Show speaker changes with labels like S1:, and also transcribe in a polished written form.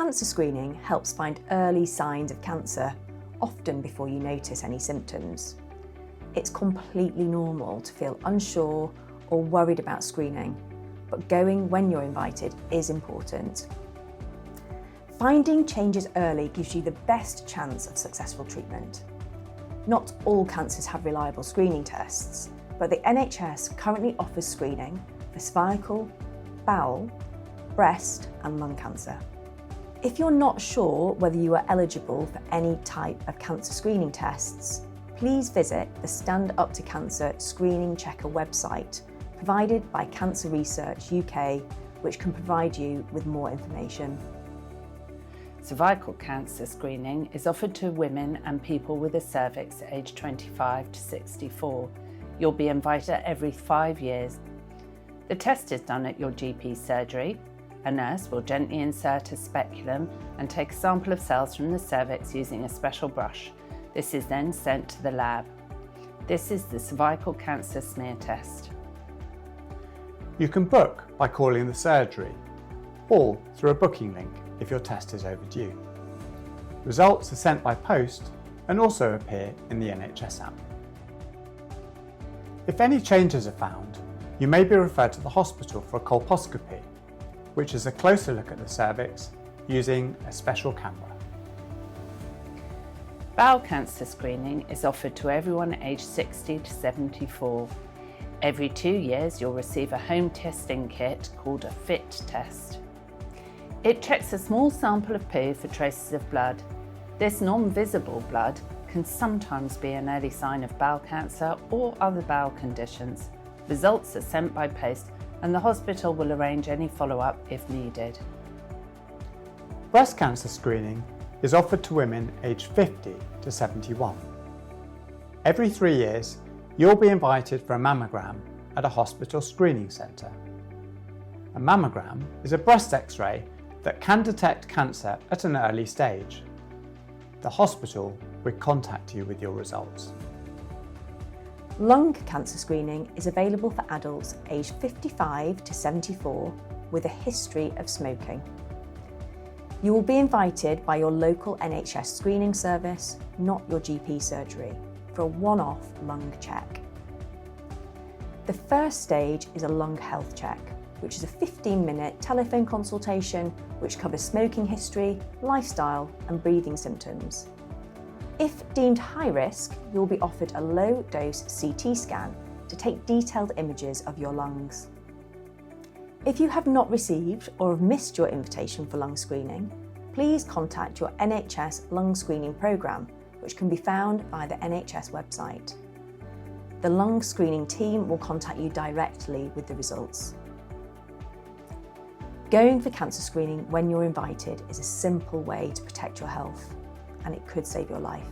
S1: Cancer screening helps find early signs of cancer, often before you notice any symptoms. It's completely normal to feel unsure or worried about screening, but going when you're invited is important. Finding changes early gives you the best chance of successful treatment. Not all cancers have reliable screening tests, but the NHS currently offers screening for cervical, bowel, breast and lung cancer. If you're not sure whether you are eligible for any type of cancer screening tests, please visit the Stand Up to Cancer Screening Checker website provided by Cancer Research UK, which can provide you with more information.
S2: Cervical cancer screening is offered to women and people with a cervix aged 25 to 64. You'll be invited every 5 years. The test is done at your GP surgery. A nurse will gently insert a speculum and take a sample of cells from the cervix using a special brush. This is then sent to the lab. This is the cervical cancer smear test.
S3: You can book by calling the surgery or through a booking link if your test is overdue. Results are sent by post and also appear in the NHS app. If any changes are found, you may be referred to the hospital for a colposcopy, which is a closer look at the cervix using a special camera.
S2: Bowel cancer screening is offered to everyone aged 60 to 74. Every 2 years you'll receive a home testing kit called a FIT test. It checks a small sample of poo for traces of blood. This non-visible blood can sometimes be an early sign of bowel cancer or other bowel conditions. Results are sent by post and the hospital will arrange any follow-up if needed.
S3: Breast cancer screening is offered to women aged 50 to 71. Every 3 years, you'll be invited for a mammogram at a hospital screening centre. A mammogram is a breast X-ray that can detect cancer at an early stage. The hospital will contact you with your results.
S1: Lung cancer screening is available for adults aged 55 to 74 with a history of smoking. You will be invited by your local NHS screening service, not your GP surgery, for a one-off lung check. The first stage is a lung health check, which is a 15-minute telephone consultation which covers smoking history, lifestyle and breathing symptoms. If deemed high risk, you'll be offered a low-dose CT scan to take detailed images of your lungs. If you have not received or have missed your invitation for lung screening, please contact your NHS lung screening programme, which can be found via the NHS website. The lung screening team will contact you directly with the results. Going for cancer screening when you're invited is a simple way to protect your health, and it could save your life.